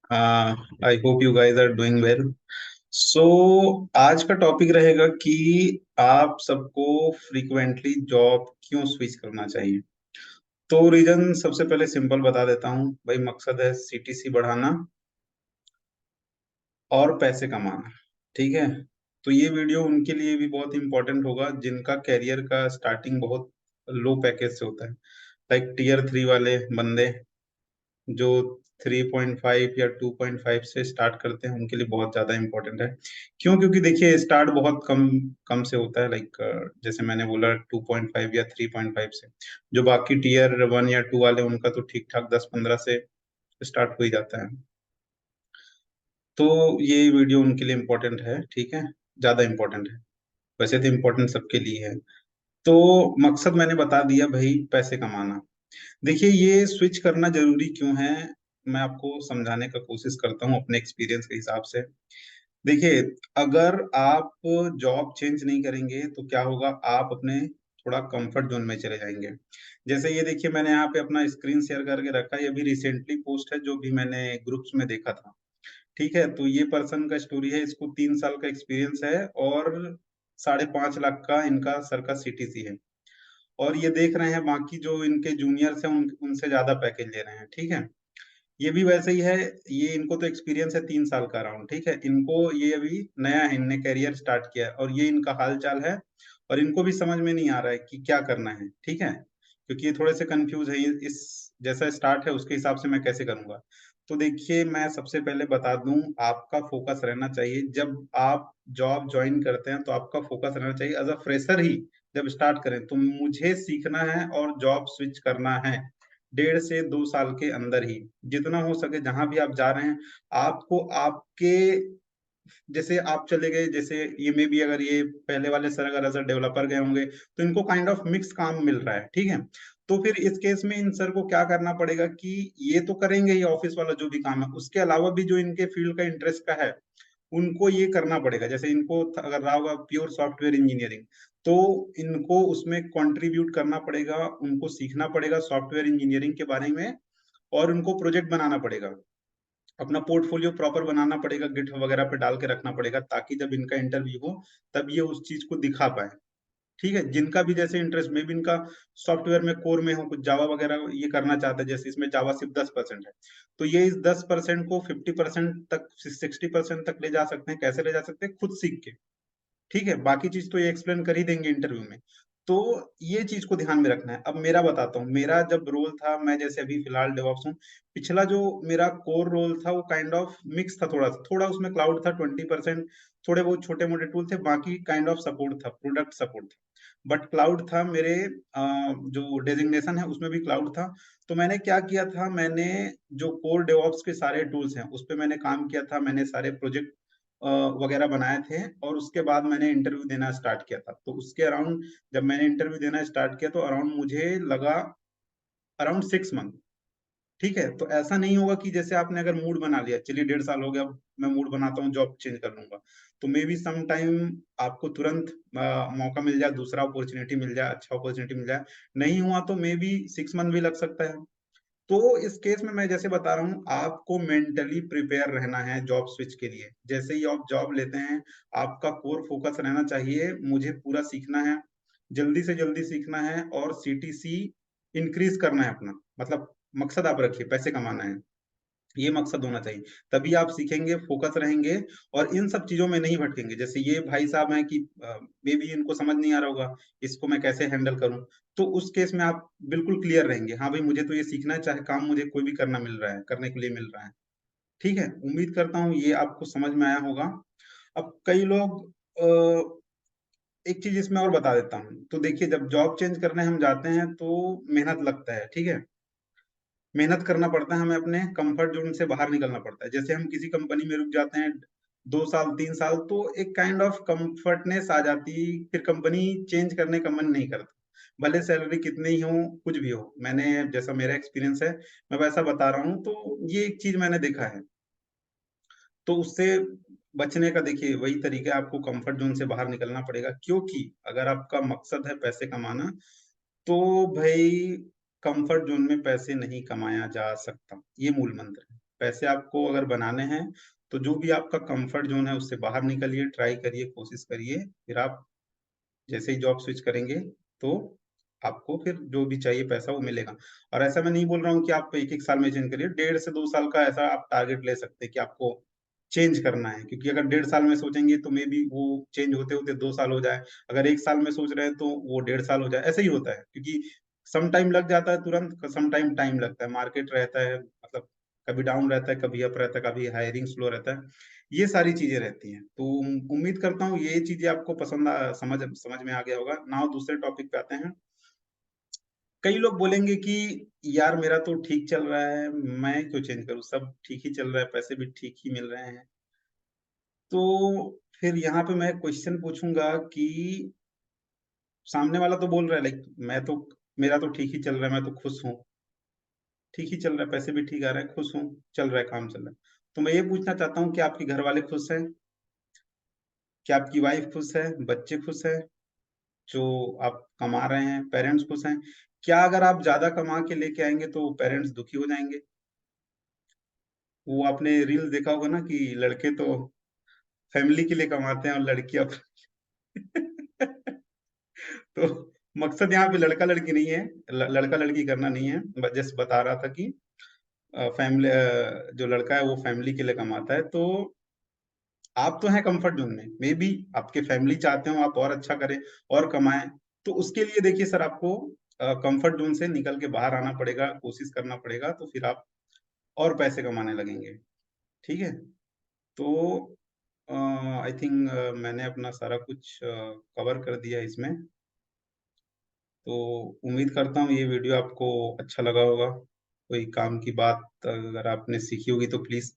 I hope you guys are doing well. So आज का topic रहेगा कि आप सबको फ्रीक्वेंटली जॉब क्यों स्विच करना चाहिए। तो रीजन सबसे पहले सिंपल बता देता हूँ भाई, मकसद है सीटीसी बढ़ाना और पैसे कमाना। ठीक है। तो ये वीडियो उनके लिए भी बहुत इंपॉर्टेंट होगा जिनका कैरियर का स्टार्टिंग बहुत लो पैकेज से होता है। लाइक टीयर 3 वाले बंदे जो 3.5 या 2.5 से स्टार्ट करते हैं, उनके लिए बहुत ज्यादा इंपॉर्टेंट है। क्यों? क्योंकि देखिए स्टार्ट बहुत कम कम से होता है। लाइक जैसे मैंने बोला 2.5 या 3.5 से। जो बाकी टीयर 1 या 2 वाले, उनका तो ठीक ठाक 10-15 से स्टार्ट हो ही जाता है। तो ये वीडियो उनके लिए इम्पोर्टेंट है। ठीक है, ज्यादा इम्पोर्टेंट है। वैसे तो इम्पोर्टेंट सबके लिए है। तो मकसद मैंने बता दिया भाई, पैसे कमाना। देखिए ये स्विच करना जरूरी क्यों है, मैं आपको समझाने का कोशिश करता हूँ अपने एक्सपीरियंस के हिसाब से। देखिए, अगर आप जॉब चेंज नहीं करेंगे तो क्या होगा, आप अपने थोड़ा कंफर्ट जोन में चले जाएंगे। जैसे ये देखिए, मैंने यहाँ पे अपना स्क्रीन शेयर करके रखा है। ये भी रिसेंटली पोस्ट है जो भी मैंने ग्रुप्स में देखा था। ठीक है। तो ये पर्सन का स्टोरी है, इसको 3 साल का एक्सपीरियंस है और 5.5 लाख का इनका सर का सीटीसी है। और ये देख रहे हैं बाकी जो इनके जूनियर्स हैं उनसे ज्यादा पैकेज ले रहे हैं। ठीक है। ये भी वैसे ही है। ये इनको तो एक्सपीरियंस है 3 साल का अराउंड। ठीक है। इनको ये अभी नया है, इनने करियर स्टार्ट किया है और ये इनका हाल चाल है। और इनको भी समझ में नहीं आ रहा है कि क्या करना है। ठीक है। क्योंकि ये थोड़े से कंफ्यूज है। इस जैसा स्टार्ट है उसके हिसाब से मैं कैसे करूंगा। तो देखिए, मैं सबसे पहले बता दूं, आपका फोकस रहना चाहिए जब आप जॉब ज्वाइन करते हैं, तो आपका फोकस रहना चाहिए एज अ फ्रेशर ही। जब स्टार्ट करें तो मुझे सीखना है और जॉब स्विच करना है 1.5 से 2 साल के अंदर ही। जितना हो सके जहां भी आप जा रहे हैं, आपको आपके जैसे आप चले गए, जैसे ये में भी अगर ये पहले वाले सर अगर एज अ डेवलपर गए होंगे तो इनको काइंड ऑफ मिक्स काम मिल रहा है। ठीक है। तो फिर इस केस में इन सर को क्या करना पड़ेगा कि ये तो करेंगे ही ऑफिस वाला जो भी काम है, उसके अलावा भी जो इनके फील्ड का इंटरेस्ट का है उनको ये करना पड़ेगा। जैसे इनको अगर रहा होगा प्योर सॉफ्टवेयर इंजीनियरिंग, तो इनको उसमें कंट्रीब्यूट करना पड़ेगा, उनको सीखना पड़ेगा सॉफ्टवेयर इंजीनियरिंग के बारे में। और उनको प्रोजेक्ट बनाना पड़ेगा, अपना पोर्टफोलियो प्रॉपर बनाना पड़ेगा, गिट वगैरह पे डाल के रखना पड़ेगा, ताकि जब इनका इंटरव्यू हो तब ये उस चीज को दिखा पाए। ठीक है। जिनका भी जैसे इंटरेस्ट में भी इनका सॉफ्टवेयर में कोर में हो, कुछ जावा वगैरह ये करना चाहता है, जैसे इसमें जावा सिर्फ 10% है, तो ये इस 10% को 50% तक 60% तक ले जा सकते हैं। कैसे ले जा सकते हैं? खुद सीख के। ठीक है। बाकी चीज तो ये एक्सप्लेन कर ही देंगे इंटरव्यू में। तो ये चीज को ध्यान में रखना है। अब मेरा बताता हूँ, मेरा जब रोल था, मैं जैसे अभी फिलहाल डेवऑप्स हूँ। पिछला जो मेरा कोर रोल था वो काइंड ऑफ मिक्स था, थोड़ा थोड़ा उसमें क्लाउड था 20%। थोड़े बहुत छोटे मोटे टूल थे, बाकी काइंड ऑफ सपोर्ट था, प्रोडक्ट सपोर्ट था। बट क्लाउड था मेरे जो डेजिग्नेशन है उसमें भी क्लाउड था। तो मैंने क्या किया था, मैंने जो कोर डेवऑप्स के सारे टूल्स हैं उस पे मैंने काम किया था। मैंने सारे प्रोजेक्ट वगैरह बनाए थे और उसके बाद मैंने इंटरव्यू देना स्टार्ट किया था। तो उसके अराउंड जब मैंने इंटरव्यू देना स्टार्ट किया तो अराउंड मुझे लगा अराउंड 6 मंथ। ठीक है। तो ऐसा नहीं होगा कि जैसे आपने अगर मूड बना लिया, चलिए 1.5 साल हो गया, अब मैं मूड बनाता हूँ जॉब चेंज कर लूंगा, तो मे बी सम टाइम आपको तुरंत मौका मिल जाए, दूसरा अपॉर्चुनिटी मिल जाए, अच्छा अपॉर्चुनिटी मिल जाए। नहीं हुआ तो मे बी 6 मंथ भी लग सकता है। तो इस केस में मैं जैसे बता रहा हूँ, आपको मेंटली प्रिपेयर रहना है जॉब स्विच के लिए। जैसे ही आप जॉब लेते हैं, आपका कोर फोकस रहना चाहिए, मुझे पूरा सीखना है, जल्दी से जल्दी सीखना है और सीटीसी इंक्रीज करना है अपना। मतलब मकसद आप रखिए, पैसे कमाना है, ये मकसद होना चाहिए। तभी आप सीखेंगे, फोकस रहेंगे और इन सब चीजों में नहीं भटकेंगे। जैसे ये भाई साहब हैं कि मे बी इनको समझ नहीं आ रहा होगा इसको मैं कैसे हैंडल करूं। तो उस केस में आप बिल्कुल क्लियर रहेंगे, हाँ भाई मुझे तो ये सीखना है, चाहे काम मुझे कोई भी करना मिल रहा है, करने के लिए मिल रहा है। ठीक है। उम्मीद करता हूँ ये आपको समझ में आया होगा। अब कई लोग एक चीज इसमें और बता देता हूँ। तो देखिए, जब जॉब चेंज करने हम जाते हैं तो मेहनत लगता है। ठीक है। मेहनत करना पड़ता है, हमें अपने कंफर्ट जोन से बाहर निकलना पड़ता है। जैसे हम किसी कंपनी में रुक जाते हैं 2 साल 3 साल, तो एक काइंड ऑफ कंफर्टनेस आ जाती, फिर कंपनी चेंज करने का मन नहीं करता। भले सैलरी कितनी ही हो, कुछ भी हो। मैंने जैसा मेरा एक्सपीरियंस है, मैं वैसा बता रहा हूँ। तो ये एक चीज मैंने देखा है। तो उससे बचने का देखिए वही तरीका है, आपको कंफर्ट जोन से बाहर निकलना पड़ेगा। क्योंकि अगर आपका मकसद है पैसे कमाना, तो भाई कंफर्ट जोन में पैसे नहीं कमाया जा सकता, ये मूल मंत्र है। पैसे आपको अगर बनाने हैं तो जो भी आपका कंफर्ट जोन है उससे बाहर निकलिए, ट्राई करिए, कोशिश करिए, फिर आप जैसे ही जॉब स्विच करेंगे तो आपको फिर जो भी चाहिए पैसा वो मिलेगा। और ऐसा मैं नहीं बोल रहा हूँ कि आप 1-1 साल में चेंज करिए, 1.5 से 2 साल का ऐसा आप टारगेट ले सकते हैं कि आपको चेंज करना है, क्योंकि अगर 1.5 साल में सोचेंगे तो मे बी वो चेंज होते-होते 2 साल हो जाए, अगर 1 साल में सोच रहे हैं तो वो 1.5 साल हो जाए, ऐसे ही होता है। क्योंकि सम टाइम लग जाता है तुरंत, सम टाइम लगता है, मार्केट रहता है मतलब कभी डाउन रहता है, कभी अप रहता है, कभी हायरिंग स्लो रहता है। ये सारी चीज़ें रहती हैं। तो उम्मीद करता हूँ ये चीज़ें आपको पसंद समझ समझ में आ गया होगा। नाउ दूसरे टॉपिक पे आते हैं। कई लोग बोलेंगे कि यार मेरा तो ठीक चल रहा है, मैं क्यों चेंज करूँ? सब ठीक ही चल रहा है, पैसे भी ठीक ही मिल रहे हैं। तो फिर यहाँ पे मैं क्वेश्चन पूछूँगा कि सामने वाला तो बोल रहा है लाइक मेरा तो ठीक ही चल रहा है, मैं तो खुश हूँ। ठीक ही चल रहा है, पैसे भी ठीक आ रहे हैं, खुश हूँ, चल रहा है, काम चल रहा है। तो मैं ये पूछना चाहता हूँ कि आपके घर वाले खुश हैं? क्या आपकी वाइफ खुश है? बच्चे खुश हैं? जो आप कमा रहे हैं, पेरेंट्स खुश हैं? क्या अगर आप ज़्यादा कमा के लेके आएँगे तो पेरेंट्स दुखी हो जाएँगे? वो आपने रील्स देखा होगा ना कि लड़के तो फैमिली के लिए कमाते हैं और लड़कियाँ तो मकसद यहाँ पे लड़का-लड़की नहीं है, लड़का-लड़की करना नहीं है, जस्ट बता रहा था कि जो लड़का है वो फैमिली के लिए कमाता है, तो आप तो हैं कम्फर्ट ज़ोन में, मे बी आपके फैमिली चाहते हो आप और अच्छा करें और कमाएँ, तो उसके लिए देखिए सर आपको कम्फर्ट ज़ोन से निकल के बाहर आना पड़ेगा, कोशिश करना पड़ेगा, तो फिर आप और पैसे कमाने लगेंगे, ठीक है? तो आई थिंक मैंने अपना सारा कुछ कवर कर दिया इसमें, तो उम्मीद करता हूँ ये वीडियो आपको अच्छा लगा होगा। कोई काम की बात अगर आपने सीखी होगी तो प्लीज़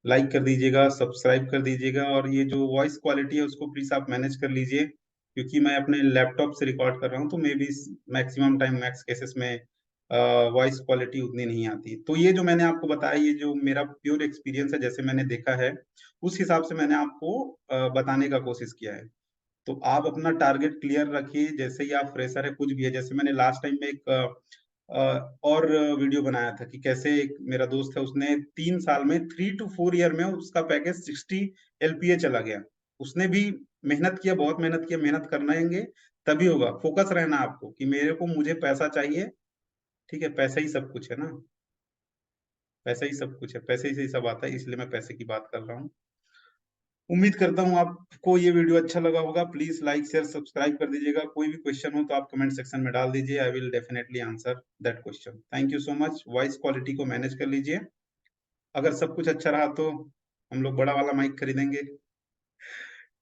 लाइक कर दीजिएगा, सब्सक्राइब कर दीजिएगा और ये जो वॉइस क्वालिटी है उसको प्लीज़ आप मैनेज कर लीजिए, क्योंकि मैं अपने लैपटॉप से रिकॉर्ड कर रहा हूँ, तो may be maximum time max cases में वॉइस क्वालिटी उतनी नहीं आती। तो ये जो मैंने आपको बताया, ये जो मेरा प्योर एक्सपीरियंस है, जैसे मैंने देखा है, उस हिसाब से मैंने आपको बताने का कोशिश किया है। तो आप अपना टारगेट क्लियर रखिए, जैसे ही आप फ्रेशर है, कुछ भी है, जैसे मैंने लास्ट टाइम में एक और वीडियो बनाया था कि कैसे एक मेरा दोस्त है, उसने 3 साल में 3 टू 4 ईयर में उसका पैकेज 60 एलपीए चला गया। उसने भी मेहनत किया, बहुत मेहनत किया, मेहनत करनाएँगे तभी होगा। फ़ोकस रहना आपको कि मुझे पैसा चाहिए, ठीक है? पैसा ही सब कुछ है ना, पैसा ही सब कुछ है, पैसे से ही सब आता है, इसलिए मैं पैसे की बात कर रहा हूँ। उम्मीद करता हूँ आपको ये वीडियो अच्छा लगा होगा। प्लीज़ लाइक, शेयर, सब्सक्राइब कर दीजिएगा। कोई भी क्वेश्चन हो तो आप कमेंट सेक्शन में डाल दीजिए। I will definitely answer that question. Thank you so much. Voice quality को मैनेज कर लीजिए। अगर सब कुछ अच्छा रहा तो हम लोग बड़ा वाला माइक खरीदेंगे।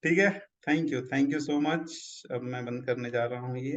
ठीक है? Thank you so much. अब मैं बंद करने जा रहा हूँ ये।